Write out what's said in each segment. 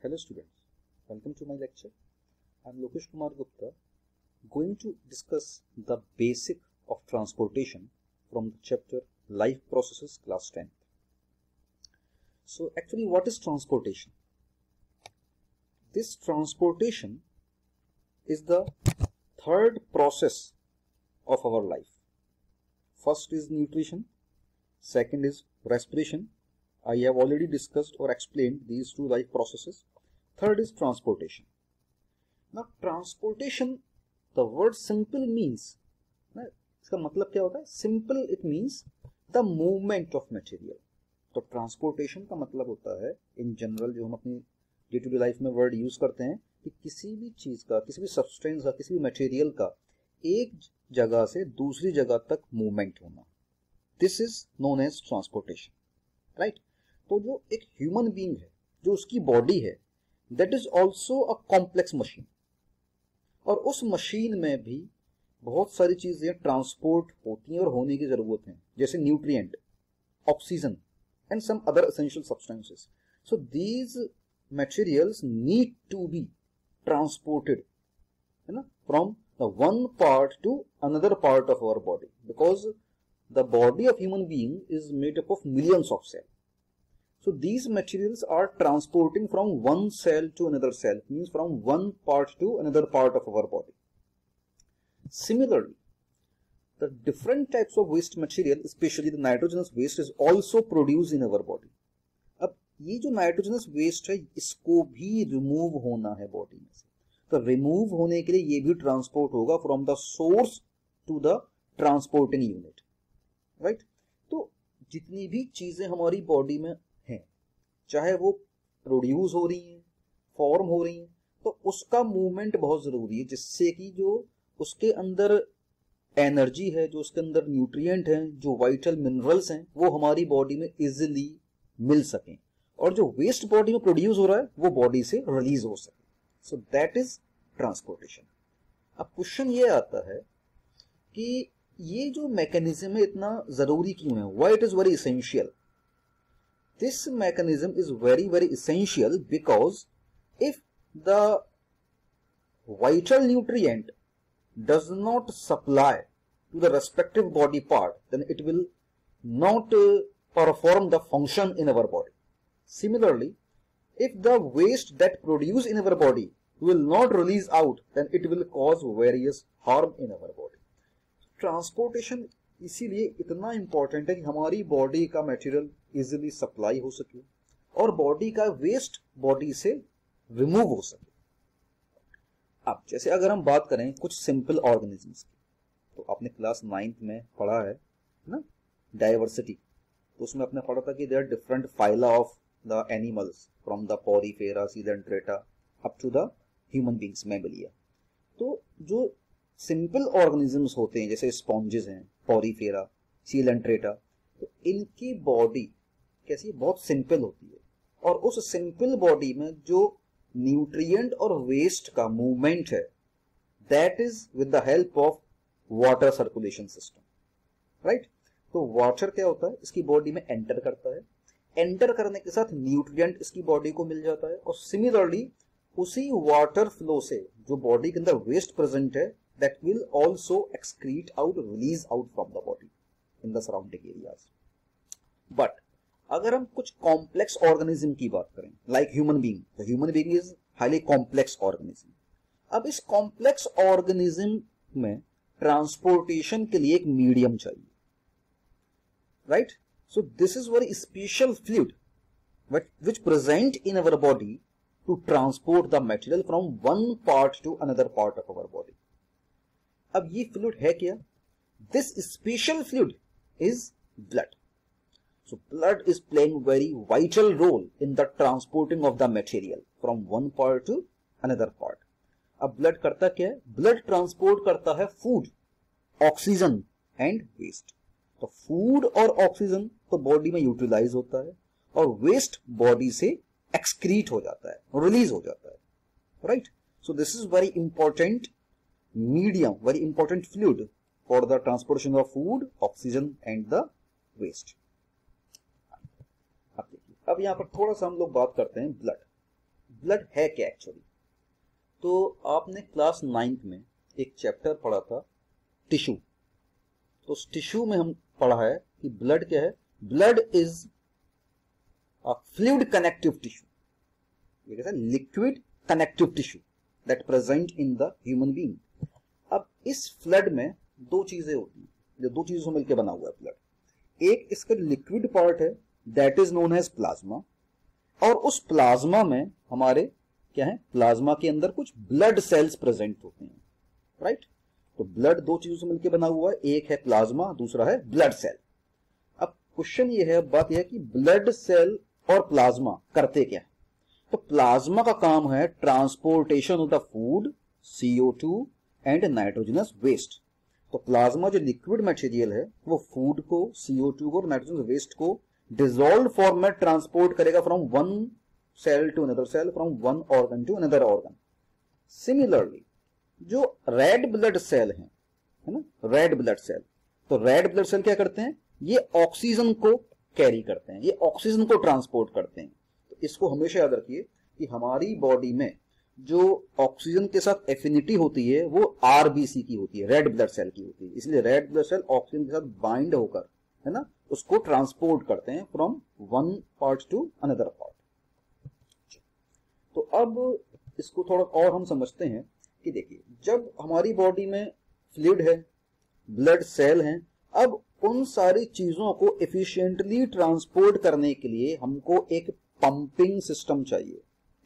Hello students, welcome to my lecture. I am Lokesh Kumar Gupta, going to discuss the basic of transportation from the chapter Life Processes, class 10th. So actually what is transportation? This transportation is the third process of our life. First is nutrition, second is respiration. I have already discussed or explained these two life processes. Third is transportation. Now transportation, the word simple means, इसका मतलब क्या होता है? Simple it means the movement of material. तो transportation का मतलब होता है इन जनरल जो हम अपनी डे टू डे लाइफ में वर्ड यूज करते हैं कि किसी भी चीज का, किसी भी सब्सटेंस का, किसी भी मटेरियल का एक जगह से दूसरी जगह तक मूवमेंट होना. This is known as transportation, right? तो जो एक ह्यूमन बीइंग है, जो उसकी बॉडी है, that is also a complex machine. और उस मशीन में भी बहुत सारी चीजें ट्रांसपोर्ट होती हैं और होने की जरूरत है, जैसे nutrient, oxygen and some other essential substances. So these materials need to be transported from the one part to another part of our body, because the body of human being is made up of millions of cells. So these materials are transporting from one cell to another cell, means from one part to another part of our body. Similarly, the different types of waste material, especially the nitrogenous waste, is also produced in our body. अब ये जो nitrogenous waste है, इसको भी remove होना है body में से. तो remove होने के लिए ये भी transport होगा from the source to the transporting unit, right? तो जितनी भी चीजें हमारी body में हैं, चाहे वो produce हो रही हैं, form हो रही हैं, तो उसका movement बहुत जरूरी है, जिससे कि जो उसके अंदर एनर्जी है, जो उसके अंदर न्यूट्रिएंट हैं, जो वाइटल मिनरल्स हैं, वो हमारी बॉडी में इजीली मिल सकें, और जो वेस्ट बॉडी में प्रोड्यूस हो रहा है वो बॉडी से रिलीज हो सके. So that is transportation. अब क्वेश्चन ये आता है कि ये जो मैकेनिज्म है इतना जरूरी क्यों है? Why it is very essential? This mechanism is very very essential because if the vital nutrient does not supply to the respective body part, then it will not perform the function in our body. Similarly, if the waste that produce in our body will not release out, then it will cause various harm in our body. Transportation इसीलिए इतना important है कि हमारी body का material easily supply हो सके और body का वेस्ट बॉडी से रिमूव हो सके. अब जैसे अगर हम बात करें कुछ सिंपल ऑर्गेनिजम्स की, तो आपने क्लास 9th में पढ़ा है ना, डाइवर्सिटी. तो उसमें आपने पढ़ा था कि there are different phyla of the animals from the Porifera, Coelenterata up to the human beings, Mammalia. तो जो सिंपल ऑर्गेनिजम्स होते हैं जैसे स्पॉन्जेस हैं, पोरीफेरा, सीलेंट्रेटा, तो इनकी बॉडी कैसी, बहुत सिंपल होती है. और उस सिंपल बॉडी में जो न्यूट्रिएंट और वेस्ट का मूवमेंट है, that is with the help of water circulation system, right? तो वाटर क्या होता है, इसकी बॉडी में एंटर करता है, एंटर करने के साथ न्यूट्रिएंट इसकी बॉडी को मिल जाता है, और सिमिलरली उसी वाटर फ्लो से जो बॉडी के अंदर वेस्ट प्रेजेंट है, that will also excrete out, release out from the body in the surrounding areas. But अगर हम कुछ कॉम्प्लेक्स ऑर्गेनिज्म की बात करें, लाइक ह्यूमन बीइंग, तो human being is highly complex organism. अब इस कॉम्प्लेक्स ऑर्गेनिज्म में ट्रांसपोर्टेशन के लिए एक मीडियम चाहिए, right? So this is very special fluid which present in our body to transport the material from one part to another part of our body. अब ये fluid है क्या? This special fluid is blood. So blood is playing very vital role in the transporting of the material from one part to another part. अब blood करता क्या है? Blood transport करता है food, oxygen and waste. तो food और oxygen तो body में utilize होता है और waste body से excrete हो जाता है, release हो जाता है, right? So this is very important medium, very important fluid for the transportation of food, oxygen and the waste. अब यहां पर थोड़ा सा हम लोग बात करते हैं ब्लड. ब्लड है क्या एक्चुअली। तो आपने क्लास 9th में एक चैप्टर पढ़ा था टिश्यू। तो उस टिश्यू में हम पढ़ा है कि ब्लड क्या है, blood is a fluid connective tissue, ये कैसा liquid connective tissue that present in the human being. अब इस फ्लड में दो चीजें होती हैं, जो दो चीजों से मिलकर बना हुआ है ब्लड। एक इसका लिक्विड पार्ट है that is known as plasma, और उस प्लाज्मा में हमारे क्या है, प्लाज्मा के अंदर कुछ ब्लड सेल्स प्रेजेंट होते हैं, राइट। तो ब्लड दो चीजों से मिलकर बना हुआ है, एक है प्लाज्मा, दूसरा है ब्लड सेल। अब क्वेश्चन ये है, बात यह है कि ब्लड सेल और प्लाज्मा करते क्या है। तो प्लाज्मा का काम है transportation of the food, CO2 and nitrogenous waste. तो प्लाज्मा जो लिक्विड मटेरियल है वो फूड को, CO2 को और नाइट्रोजनस वेस्ट को डिसॉल्व फॉर्म में ट्रांसपोर्ट करेगा from one cell to another cell, from one organ to another organ. Similarly जो रेड ब्लड सेल है ना, रेड ब्लड सेल, तो रेड ब्लड सेल क्या करते हैं, ये ऑक्सीजन को कैरी करते हैं, ये ऑक्सीजन को ट्रांसपोर्ट करते हैं। तो इसको हमेशा याद रखिए कि हमारी बॉडी में जो ऑक्सीजन के साथ एफिनिटी होती है वो RBC की होती है, रेड ब्लड सेल की होती है। इसलिए रेड ब्लड सेल ऑक्सीजन के साथ बाइंड होकर, है ना, उसको ट्रांसपोर्ट करते हैं from one part two another part. तो अब इसको थोड़ा और हम समझते हैं कि देखिए, जब हमारी बॉडी में फ्लूइड है, ब्लड सेल हैं, अब उन सारी चीजों को एफिशिएंटली ट्रांसपोर्ट करने के लिए हमको एक पंपिंग सिस्टम चाहिए।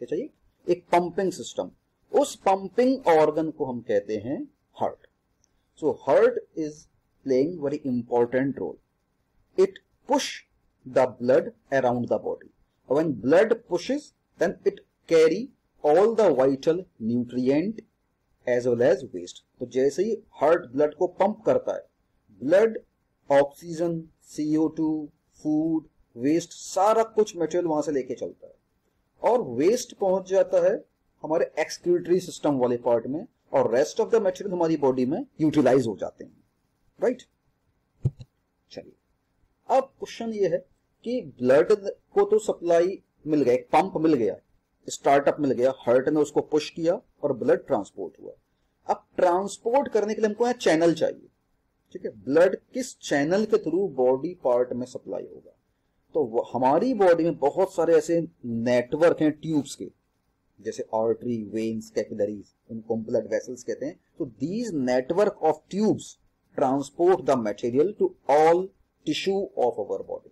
क्या चाहिए, एक पंपिंग सिस्टम। उस पंपिंग ऑर्गन को हम कहते हैं heart. So heart is playing very important role. It push the blood around the body, when blood pushes then it carry all the vital nutrient as well as waste. तो जैसे ही heart blood को pump करता है, blood oxygen, CO2, food, waste, सारा कुछ material वहां से लेके चलता है, और वेस्ट पहुंच जाता है हमारे एक्सक्रीटरी सिस्टम वाले पार्ट में, और रेस्ट ऑफ द मटेरियल हमारी बॉडी में यूटिलाइज हो जाते हैं, राइट। चलिए, अब क्वेश्चन ये है कि ब्लड को तो सप्लाई मिल गया, एक पंप मिल गया, स्टार्टअप मिल गया, हार्ट ने उसको पुश किया और ब्लड ट्रांसपोर्ट हुआ। अब ट्रांसपोर्ट करने के लिए हमको यहाँ चैनल चाहिए, ठीक है। ब्लड किस चैनल के थ्रू बॉडी पार्ट में सप्लाई होगा। तो हमारी बॉडी में बहुत सारे ऐसे नेटवर्क हैं ट्यूब्स के, जैसे आर्टरी, वेन्स, कैपिलरीज, उनको ब्लड वेसल्स कहते हैं। तो these network of tubes transport the material to all tissue of our body.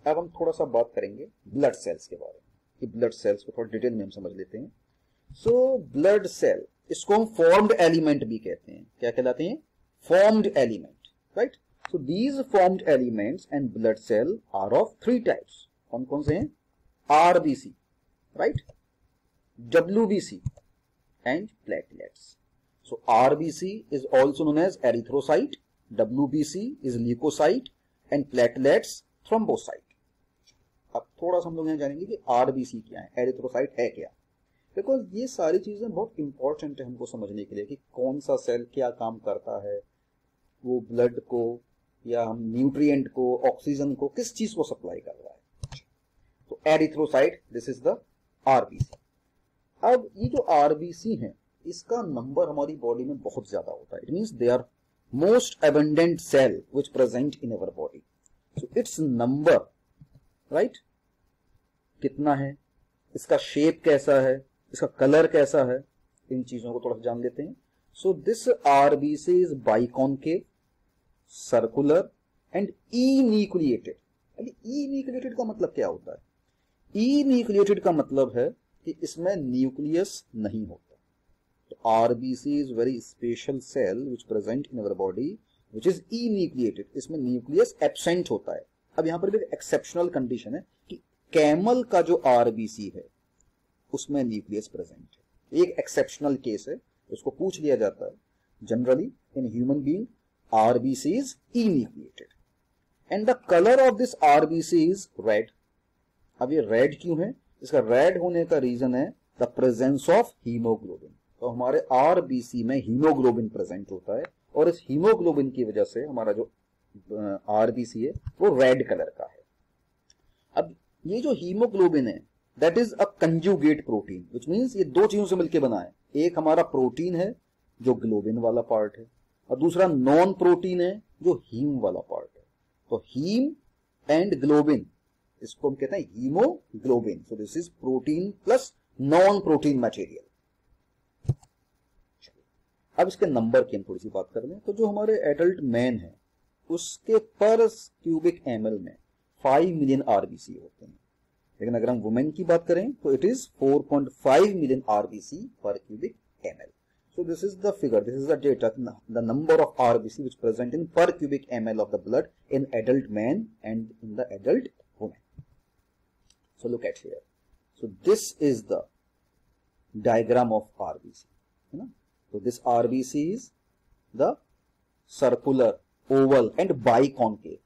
अब हम थोड़ा सा बात करेंगे ब्लड सेल्स के बारे में, कि ब्लड सेल्स को थोड़ा डिटेल में हम समझ लेते हैं। सो ब्लड सेल, इसको हम फॉर्म्ड एलिमेंट भी कहते हैं। क्या कहलाते हैं, formed element, right. So these formed elements and blood cell are of three types. कौन कौन से हैं, RBC, right, WBC and platelets. So RBC is also known as erythrocyte, WBC is leukocyte and platelets thrombocyte. अब थोड़ा सा हम लोग यहाँ जानेंगे कि RBC क्या है, एरिथ्रोसाइट है क्या, बिकॉज ये सारी चीजें बहुत इंपॉर्टेंट है हमको समझने के लिए कि कौन सा सेल क्या काम करता है, वो ब्लड को या हम न्यूट्रिएंट को, ऑक्सीजन को, किस चीज को सप्लाई कर रहा है। तो erythrocyte, this is the RBC। अब ये जो RBC है, इसका नंबर हमारी बॉडी में बहुत ज्यादा होता है। It means they are most abundant cell which present in our body. So it's number, right, कितना है, इसका शेप कैसा है, इसका कलर कैसा है, इन चीजों को थोड़ा जान लेते हैं। So this RBC is biconcave, circular and enucleated. Enucleated का मतलब क्या होता है, इन्यूक्लिएटेड का मतलब है कि इसमें न्यूक्लियस नहीं होता। तो RBC is very special cell which present in our body which is enucleated, इसमें न्यूक्लियस एब्सेंट होता है। अब यहां पर भी एक एक्सेप्शनल कंडीशन है कि कैमल का जो RBC है उसमें न्यूक्लियस प्रेजेंट है, एक एक्सेप्शनल केस है, उसको पूछ लिया जाता है। Generally in human being RBC is enucleated and the color of this RBC is red. अब ये रेड क्यों है, इसका रेड होने का रीजन है द प्रेजेंस ऑफ हीमोग्लोबिन। तो हमारे RBC में हीमोग्लोबिन प्रेजेंट होता है, और इस हीमोग्लोबिन की वजह से हमारा जो RBC है वो रेड कलर का है। अब ये जो हीमोग्लोबिन है that is a conjugate protein, which means ये दो चीजों से मिलकर बना है। एक हमारा प्रोटीन है जो ग्लोबिन वाला पार्ट है, और दूसरा नॉन प्रोटीन है जो हीम वाला पार्ट है। तो हीम एंड ग्लोबिन, इसको हम कहते हैं haemoglobin. So this is protein plus non protein material. अब इसके नंबर की हम थोड़ी सी बात कर लें। तो जो हमारे एडल्ट मैन है उसके पर क्यूबिक एमएल में 5 मिलियन आरबीसी होते हैं, लेकिन अगर हम वुमेन की बात करें तो इट इज 4.5 मिलियन आरबीसी पर cubic ML. So this is the figure, this is the data, the number of RBC which present in per cubic ml of the blood in adult man and in the adult woman. So look at here. So this is the diagram of RBC. So this RBC is the circular, oval and biconcave.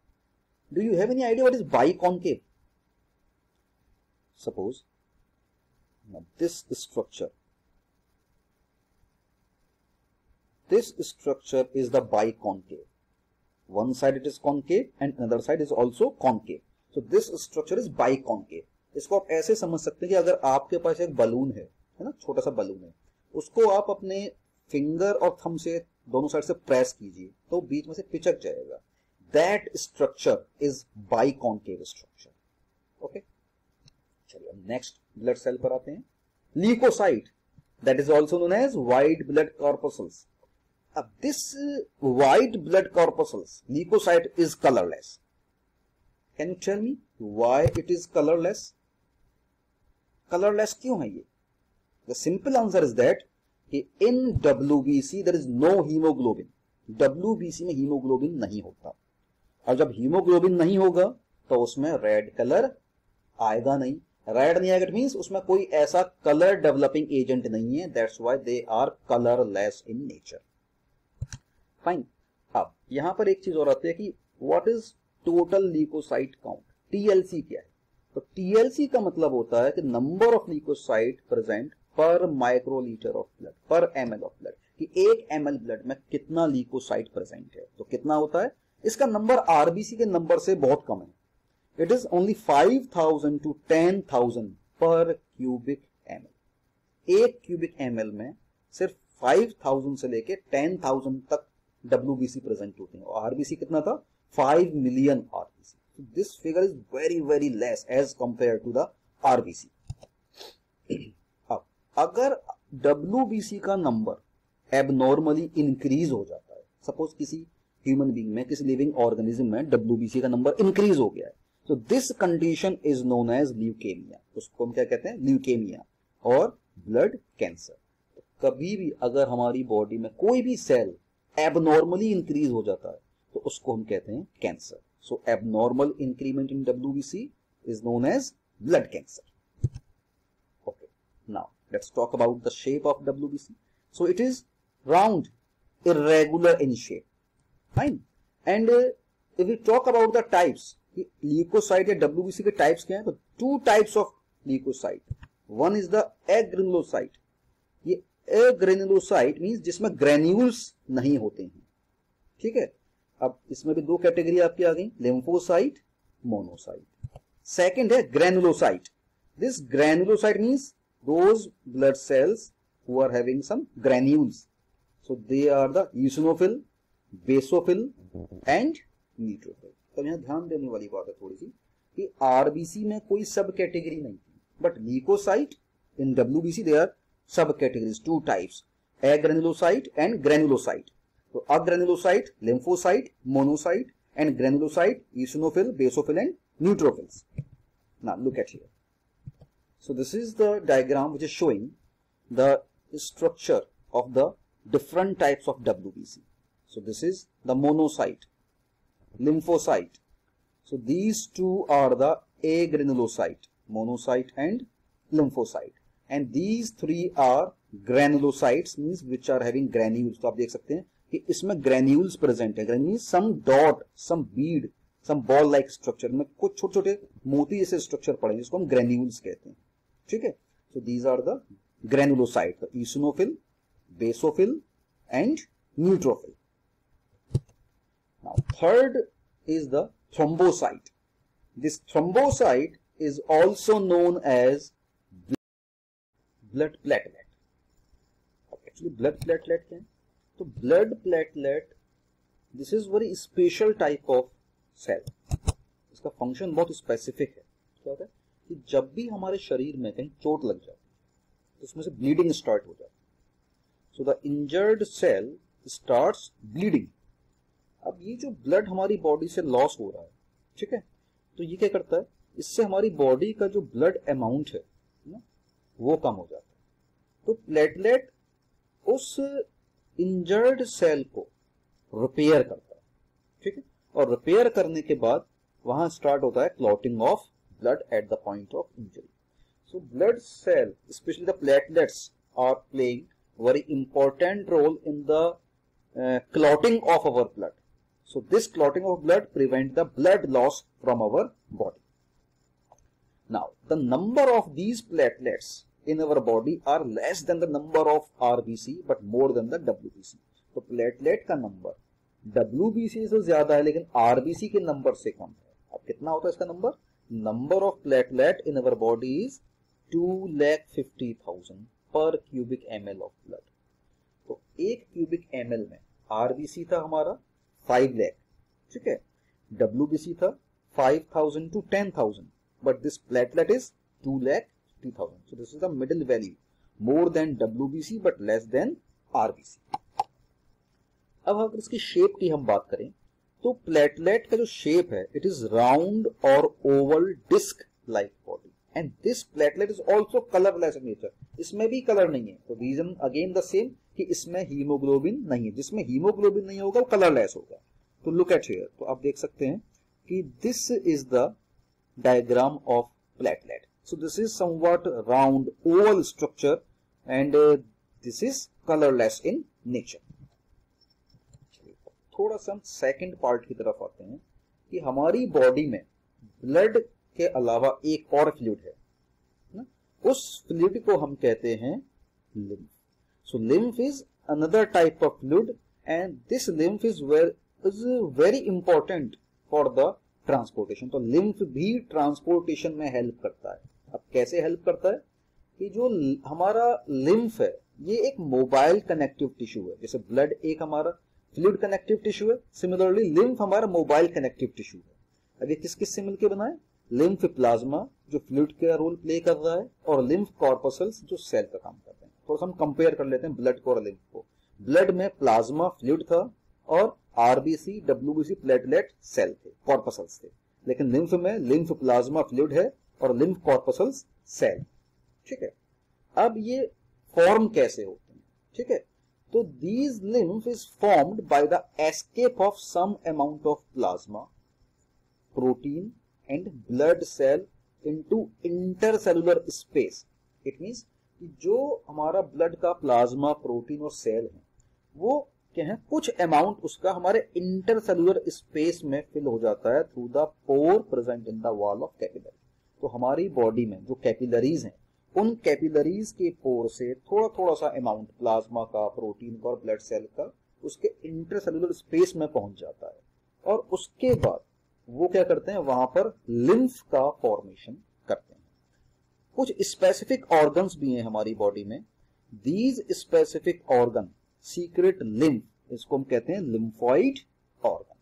Do you have any idea what is biconcave? Suppose now this structure is the biconcave. One side it is concave and another side is also concave. So this structure is biconcave. इसको आप ऐसे समझ सकते हैं कि अगर आपके पास एक बलून है ना, छोटा सा बलून है, उसको आप अपने फिंगर और थंब से दोनों साइड से प्रेस कीजिए तो बीच में से पिचक जाएगा। That structure is biconcave structure. Okay? चलिए नेक्स्ट ब्लड सेल पर आते हैं। Leukocyte, that is also known as white blood corpuscles. This white blood corpuscles, leukocyte, is colorless. Can you tell me why it is colorless? Colorless क्यों है ये? The simple answer is that in WBC there is no hemoglobin. WBC में haemoglobin नहीं होता, और जब haemoglobin नहीं होगा तो उसमें रेड कलर आएगा नहीं। रेड नहीं आएगा मीन्स उसमें कोई ऐसा कलर डेवलपिंग एजेंट नहीं है। That's why they are colourless in nature. Fine. अब यहां पर एक चीज और आती है कि what is total leukocyte count, TLC क्या है? तो टीएलसी का मतलब होता है कि number of leukocyte present per microlitre of blood, per ml of blood, कि एक एमएल ब्लड में कितना ल्यूकोसाइट प्रेजेंट है। तो कितना होता है? इसका नंबर आरबीसी के नंबर से बहुत कम है। इट इज ओनली 5000 to 10,000 पर क्यूबिक एमएल। एक क्यूबिक एमएल में सिर्फ 5000 से लेके 10,000 तक WBC प्रेजेंट होते हैं, और आरबीसी कितना था? 5 million RBC. This figure is very very less as compare to the RBC. अब अगर WBC का नंबर एबनॉर्मली इंक्रीज हो जाता है, सपोज किसी ह्यूमन बीइंग में, किसी लिविंग ऑर्गेनिज्म में WBC का नंबर इंक्रीज हो गया है, तो this condition is known as leukaemia. उसको हम क्या कहते हैं? ल्यूकेमिया और ब्लड कैंसर। तो कभी भी अगर हमारी बॉडी में कोई भी सेल एबनॉर्मली इंक्रीज हो जाता है तो उसको हम कहते हैं cancer. So abnormal increment in WBC is known as blood cancer. Okay, now let's talk about the shape of WBC. So it is round, irregular in shape. Fine. And if we talk about the types, leucocyte या WBC के types क्या हैं? तो 2 types of leucocyte. One is the agranulocyte. ये agranulocyte means जिसमें granules नहीं होते हैं, ठीक है। अब इसमें भी 2 कैटेगरी आपकी आ गई, लिम्फोसाइट, मोनोसाइट। सेकंड है granulocyte. This granulocyte means those blood cells who are having some granules, so they are the eosinophil, basophil and neutrophil. तो यहाँ ध्यान देने वाली बात है थोड़ी सी कि आरबीसी में कोई सब कैटेगरी नहीं थी, but leukocyte in WBC they are sub categories, 2 types, agranulocyte and granulocyte. तो agranulocyte, lymphocyte, monocyte, and granulocyte, eosinophil, basophil and neutrophils. Now look at here. So this is the diagram which is showing the structure of the different types of WBC. So this is the monocyte, lymphocyte. So these two are the agranulocyte, monocyte and lymphocyte. And these three are granulocytes, means which are having granules. तो आप देख सकते हैं कि इसमें granules present है. Granule means some dot, some bead, some ball like structure. में कुछ छोटे छोटे मोती जैसे स्ट्रक्चर पड़े जिसको हम granules कहते हैं. ठीक है. So these are the granulocyte, the eosinophil, basophil and neutrophil. Now third is the thrombocyte. This thrombocyte is also known as blood platelet. अब एक्चुअली ब्लड प्लेटलेट क्या है? तो blood platelet this is very special type of cell. इसका function बहुत specific है। क्या होता है कि जब भी हमारे शरीर में कहीं चोट लग जाती है तो उसमें से ब्लीडिंग स्टार्ट हो जाती है। So the injured cell starts bleeding. अब ये जो ब्लड हमारी बॉडी से लॉस हो रहा है, ठीक है, तो ये क्या करता है, इससे हमारी बॉडी का जो ब्लड अमाउंट है ना, वो कम हो जाता है। तो प्लेटलेट उस इंजर्ड सेल को रिपेयर करता है, ठीक है, और रिपेयर करने के बाद वहां स्टार्ट होता है clotting of blood at the point of injury. So blood cell, specially the platelets, are playing very important role in the clotting of our blood. So this clotting of blood prevents the blood loss from our body. Now the number of these platelets in our body are less than the number of RBC but more than the WBC. तो platelet का number WBC से ज्यादा है लेकिन RBC के number से कम है। अब कितना होता है इसका number? Number of platelet in our body is 2,50,000 पर क्यूबिक ml ऑफ ब्लड। तो एक क्यूबिक ml में आरबीसी था हमारा 5 लाख, ठीक है, डब्ल्यूबीसी था 5,000 to 10,000, but this platelet is 2,50,000। So this is the middle value, more than WBC but less than RBC. अब अगर इसकी शेप की हम बात करें तो प्लेटलेट का जो शेप है इट इज राउंड और oval disc like body and this platelet is also colourless in nature. इसमें भी कलर नहीं है, तो रीजन अगेन द सेम कि इसमें हीमोग्लोबिन नहीं है। जिसमें हीमोग्लोबिन नहीं होगा वो कलरलेस होगा। तो लुक एट हियर, तो आप देख सकते हैं कि this is the diagram of platelet. So this is somewhat round Oval structure and this is colourless in nature. थोड़ा सा हम सेकेंड पार्ट की तरफ आते हैं कि हमारी बॉडी में ब्लड के अलावा एक और फ्लूइड है ना, उस फ्लूइड को हम कहते हैं lymph. So lymph is another type of fluid and this lymph is very important for the transportation. तो लिम्फ भी ट्रांसपोर्टेशन में हेल्प करता है। अब कैसे हेल्प करता है कि जो हमारा लिम्फ है ये एक मोबाइल कनेक्टिव टिश्यू है। जैसे ब्लड एक हमारा फ्लूइड कनेक्टिव टिश्यू है, सिमिलरली लिम्फ हमारा मोबाइल कनेक्टिव टिश्यू है। अब ये किस किस से मिलकर बना है? लिम्फ प्लाज्मा जो फ्लूइड का रोल प्ले कर रहा है और लिम्फ कॉर्पसल्स जो सेल का काम करते हैं। थोड़ा सा हम कंपेयर कर लेते हैं ब्लड को और लिम्फ को। ब्लड में प्लाज्मा फ्लूइड था और आरबीसी डब्ल्यूबीसी प्लेटलेट सेल थे, कॉर्पसल्स थे, लेकिन लिम्फ में लिम्फ प्लाज्मा फ्लूइड है और लिम्फ कॉर्पसल्स सेल, ठीक है। अब ये फॉर्म कैसे होते हैं, ठीक है, तो these lymph is formed by the escape of some amount of plasma, protein and blood cell into intercellular space. It means कि जो हमारा ब्लड का प्लाज्मा प्रोटीन और सेल है वो क्या है, कुछ अमाउंट उसका हमारे इंटरसेलुलर स्पेस में फिल हो जाता है through the pore present in the wall of capillary. तो हमारी बॉडी में जो कैपिलरीज हैं उन कैपिलरीज के पोर से थोड़ा थोड़ा सा अमाउंट प्लाज्मा का, प्रोटीन का और ब्लड सेल का उसके इंटरसेलुलर स्पेस में पहुंच जाता है और उसके बाद वो क्या करते हैं, वहां पर लिम्फ का फॉर्मेशन करते हैं। कुछ स्पेसिफिक ऑर्गन्स भी हैं हमारी बॉडी में। These specific organ secret lymph, इसको हम कहते हैं लिम्फॉइड ऑर्गन।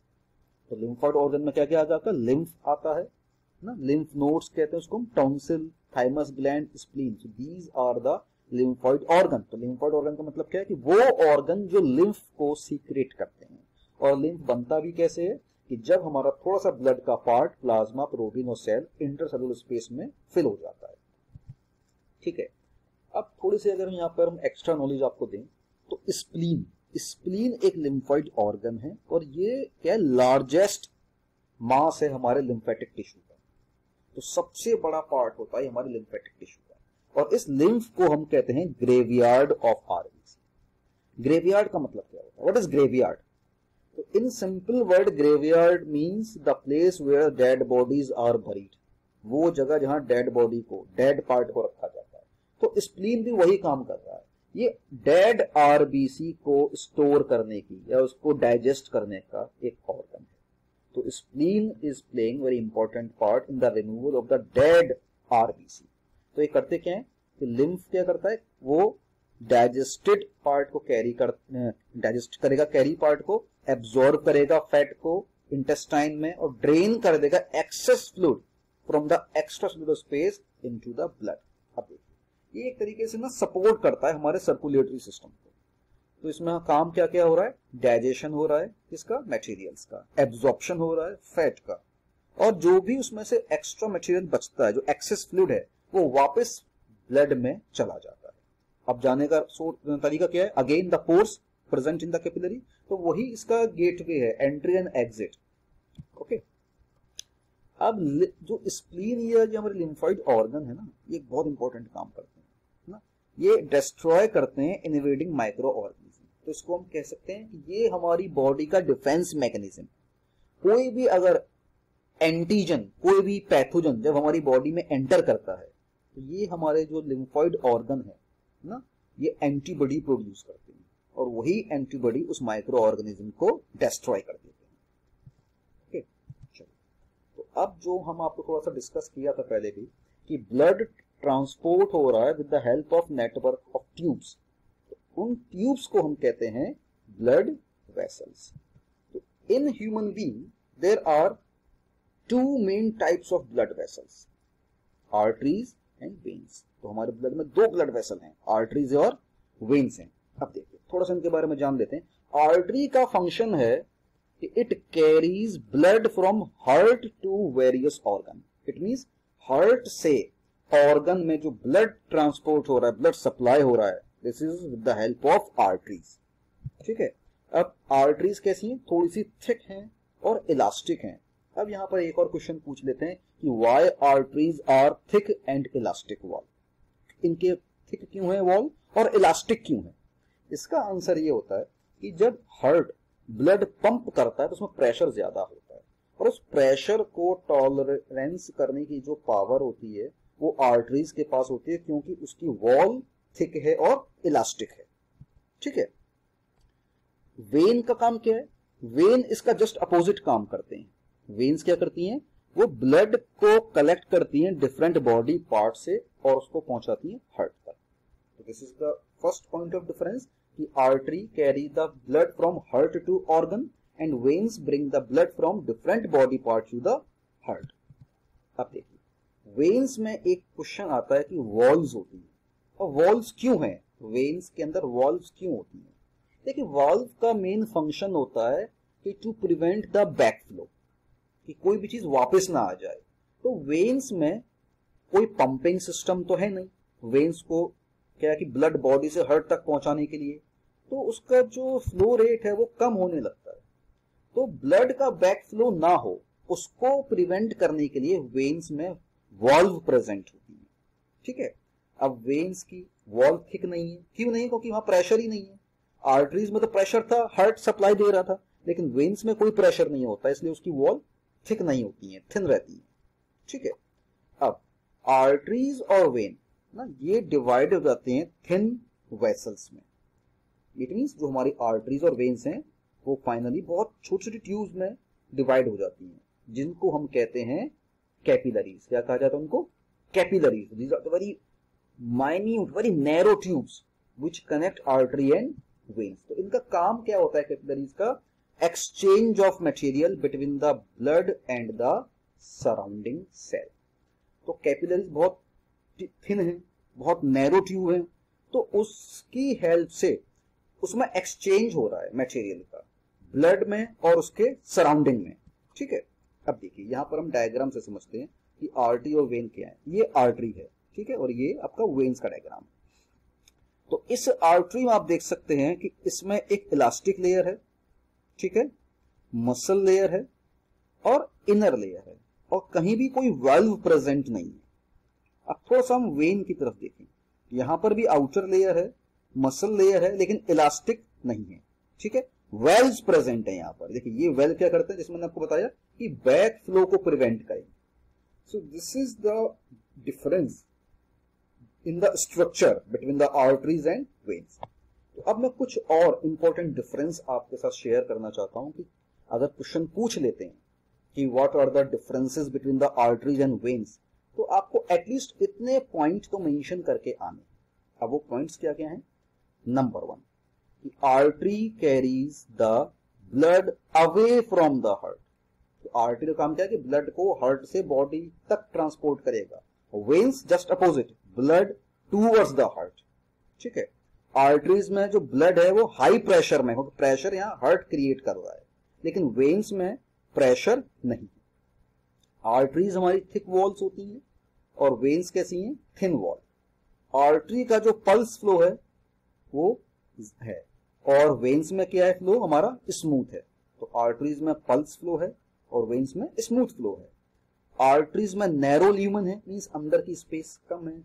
तो लिम्फॉइड ऑर्गन में क्या क्या आ जाता है? लिम्फ आता है ना, लिम्फ नोड्स कहते हैं उसको हम, tonsil, thymus gland, spleen. So these are the lymphoid organ. तो लिम्फॉइड ऑर्गन का मतलब क्या है कि वो ऑर्गन जो लिम्फ को सीक्रेट करते हैं। और लिम्फ बनता भी कैसे है कि जब हमारा थोड़ा सा ब्लड का पार्ट प्लाज्मा, प्रोटीन और सेल इंटरसेलुलर स्पेस में फिल हो जाता है, ठीक है। अब थोड़ी सी अगर यहाँ पर हम एक्स्ट्रा नॉलेज आपको दें तो स्प्लीन, स्प्लीन एक लिम्फॉइड ऑर्गन है और ये क्या है, लार्जेस्ट मास है हमारे लिम्फेटिक टिश्यू का। तो सबसे बड़ा पार्ट होता है हमारे लिम्फेटिक टिश्यू का और इस लिम्फ को हम कहते हैं ग्रेवयार्ड ऑफ आरबीसी। ग्रेवयार्ड का मतलब क्या होता है? What is graveyard? तो in simple word graveyard means the place where dead bodies are buried. वो जगह जहां डेड बॉडी को, डेड पार्ट को रखा जाता है। तो स्प्लीन भी वही काम कर रहा है। ये डेड आरबीसी को स्टोर करने की या उसको डाइजेस्ट करने का एक ऑर्गन है। तो spleen is playing very important part in the removal of the dead RBC. तो ये करते क्या है, कि लिम्फ क्या करता है, वो डाइजेस्टेड पार्ट को डाइजेस्ट करेगा, कैरी पार्ट को एब्जॉर्ब करेगा फैट को इंटेस्टाइन में, और ड्रेन कर देगा access fluid from the extracellular space into the blood. अब देखिए, ये एक तरीके से ना सपोर्ट करता है हमारे सर्कुलेटरी सिस्टम को। तो इसमें काम क्या क्या हो रहा है, डाइजेशन हो रहा है किसका, मटेरियल्स का, एब्जॉर्प्शन हो रहा है फैट का, और जो भी उसमें से एक्स्ट्रा मटेरियल बचता है, जो एक्सेस फ्लूइड है, वो वापस ब्लड में चला जाता है। अब जाने का तरीका क्या है, again the pores present in the capillary, तो वही इसका गेटवे है, एंट्री एंड एग्जिट। ओके, अब जो स्प्लीन या जो हमारे लिम्फोइड ऑर्गन है ना, ये बहुत इंपॉर्टेंट काम करते हैं ना, ये डिस्ट्रॉय करते हैं इन्वेडिंग माइक्रो ऑर्गेनिज्म। तो इसको हम कह सकते हैं कि ये हमारी बॉडी का डिफेंस मैकेनिज्म। कोई भी अगर एंटीजन, कोई भी पैथोजन जब हमारी बॉडी में एंटर करता है, तो ये हमारे जो लिम्फोइड ऑर्गन है ना, ये एंटीबॉडी प्रोड्यूस करते हैं, और वही एंटीबॉडी उस माइक्रो ऑर्गेनिज्म को डिस्ट्रॉय कर देते हैं। ओके, चलो, तो अब जो हम आपको थोड़ा सा डिस्कस किया था पहले भी, कि ब्लड ट्रांसपोर्ट हो रहा है with the help of network of tubes. तो उन ट्यूब्स को हम कहते हैं ब्लड वेसल्स। तो in human being there are two main types of blood vessels, arteries and veins. तो हमारे ब्लड में दो ब्लड वेसल हैं, आर्टरीज और वेन्स हैं। अब देखिए थोड़ा सा इनके बारे में जान लेते हैं। आर्टरी का फंक्शन है कि it carries blood from heart to various organ. It means heart से ऑर्गन में जो ब्लड ट्रांसपोर्ट हो रहा है, ब्लड सप्लाई हो रहा है, this is with the help of arteries. ठीक है, अब आर्टरीज कैसी हैं, थोड़ी सी थिक हैं और इलास्टिक हैं। अब यहां पर एक और क्वेश्चन पूछ लेते हैं कि why arteries are thick and elastic wall. इनके थिक क्यों है वॉल और इलास्टिक क्यों है? इसका आंसर ये होता है कि जब हार्ट ब्लड पंप करता है तो उसमें प्रेशर ज्यादा होता है, और उस प्रेशर को टॉलरेंस करने की जो पावर होती है वो आर्टरीज के पास होती है, क्योंकि उसकी वॉल थिक है और इलास्टिक है। ठीक है, वेन का काम क्या है, वेन इसका जस्ट अपोजिट काम करते हैं। वेन्स क्या करती हैं, वो ब्लड को कलेक्ट करती हैं डिफरेंट बॉडी पार्ट से और उसको पहुंचाती हैं हार्ट तक। तो this is the first point of difference कि artery carry the blood from heart to organ and veins bring the blood from different body part to the heart. अब देखिए, वेन्स में एक क्वेश्चन आता है कि वॉल्व्स होती हैं, और वॉल्व्स क्यों हैं, वेन्स के अंदर वॉल्व्स क्यों होती हैं? देखिए, वॉल्व का मेन फंक्शन होता है कि to prevent the back flow, कि कोई भी चीज वापस ना आ जाए। तो वेन्स में कोई पंपिंग सिस्टम तो है नहीं, वेन्स को क्या है कि ब्लड बॉडी से हार्ट तक पहुंचाने के लिए, तो उसका जो फ्लो रेट है वो कम होने लगता है। तो ब्लड का बैक फ्लो ना हो, उसको प्रिवेंट करने के लिए वेन्स में वॉल्व प्रेजेंट होती है। ठीक है, अब वेन्स की वॉल्व थिक नहीं है, क्यों नहीं? क्योंकि वहां प्रेशर ही नहीं है। आर्टरीज में तो प्रेशर था, हार्ट सप्लाई दे रहा था, लेकिन वेन्स में कोई प्रेशर नहीं होता, इसलिए उसकी वॉल थिक नहीं होती है, थिन रहती है। ठीक है, अब आर्टरीज और वेन ना ये डिवाइड हो जाते हैं थिन वेसल्स में। इट मींस जो हमारी आर्टरीज और वेन्स हैं वो फाइनली बहुत छोटी छोटी ट्यूब्स में डिवाइड हो जाती हैं, जिनको हम कहते हैं कैपिलरीज। क्या कहा जाता है उनको? Capillaries. These are the very minute, very narrow tubes which connect artery and veins. तो इनका काम क्या होता है कैपिलरीज का? Exchange of material between the blood and the surrounding cell. तो कैपिलरीज बहुत थिन है, बहुत नैरो ट्यूब है, तो उसकी हेल्प से उसमें एक्सचेंज हो रहा है मटेरियल का ब्लड में और उसके सराउंडिंग में। ठीक है, अब देखिए यहां पर हम डायग्राम से समझते हैं कि आर्टरी और वेन क्या है। ये आर्टरी है, ठीक है, और ये आपका वेन्स का डायग्राम। तो इस आर्टरी में आप देख सकते हैं कि इसमें एक इलास्टिक लेयर है, ठीक है, मसल लेयर है और इनर लेयर है, और कहीं भी कोई वाल्व प्रेजेंट नहीं है। अब थोड़ा सा हम वेन की तरफ देखें, यहां पर भी आउटर लेयर है, मसल लेयर है, लेकिन इलास्टिक नहीं है। ठीक है, वेल्व्स प्रेजेंट है यहां पर। देखिए ये वेल्व क्या करते हैं, जिसमें मैंने आपको बताया कि बैक फ्लो को प्रिवेंट करें। So this is the difference in the structure between the arteries and veins. तो अब मैं कुछ और इंपॉर्टेंट डिफरेंस आपके साथ शेयर करना चाहता हूं कि अगर क्वेश्चन पूछ लेते हैं कि what are the differences between the arteries and veins, तो आपको एटलीस्ट इतने पॉइंट तो मेंशन करके आने। अब वो पॉइंट्स क्या क्या हैं? नंबर 1, कि artery carries the blood away from the heart. तो आर्टरी का काम क्या है कि ब्लड को हार्ट से बॉडी तक ट्रांसपोर्ट करेगा। Veins just opposite, blood towards the heart. ठीक है, आर्टरीज में जो ब्लड है वो हाई प्रेशर में हो, प्रेशर यहाँ हार्ट क्रिएट कर रहा है, लेकिन वेन्स में प्रेशर नहीं। आर्टरीज हमारी थिक वॉल्स होती हैं और वेन्स कैसी हैं? Thin wall. आर्टरी का जो पल्स फ्लो है वो है और वेन्स में क्या है? फ्लो हमारा स्मूथ है। तो आर्टरीज में पल्स फ्लो है और वेन्स में स्मूथ फ्लो है। आर्टरीज में नैरो ल्यूमन है, मींस अंदर की स्पेस कम है,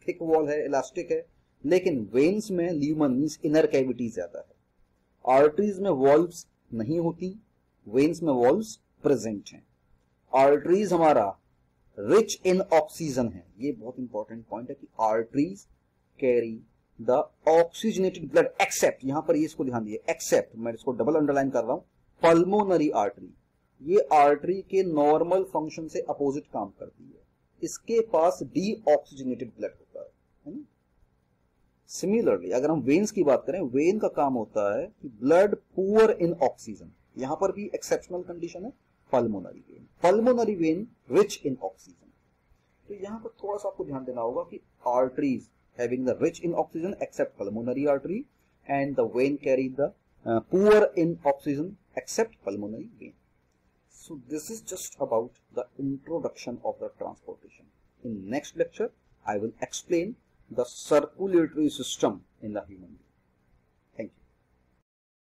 थिक वॉल है, इलास्टिक है, लेकिन वेन्स में ल्यूमन मींस इनर कैविटी ज्यादा है। आर्टरीज में वॉल्व्स नहीं होती, वेन्स में वॉल्व्स प्रेजेंट हैं। आर्टरीज हमारा रिच इन ऑक्सीजन है, ये बहुत इंपॉर्टेंट पॉइंट है कि arteries carry the oxygenated blood except, यहां पर ये इसको ध्यान दिए, एक्सेप्ट, मैं इसको डबल अंडरलाइन कर रहा हूं, पल्मोनरी आर्टरी। ये आर्टरी के नॉर्मल फंक्शन से अपोजिट काम करती है, इसके पास डी ऑक्सीजनेटेड ब्लड होता है ना। सिमिलरली अगर हम वेन्स की बात करें, वेन का काम होता है कि ब्लड पुअर इन ऑक्सीजन, यहां पर भी एक्सेप्शनल कंडीशन है, pulmonary vein. Pulmonary vein rich in oxygen. तो यहां पर थोड़ा सा आपको ध्यान देना होगा कि arteries having the rich in oxygen except pulmonary artery and the vein carry the poor in oxygen except pulmonary vein. So this is just about the introduction of the transportation. In next lecture I will explain the circulatory system in the human being.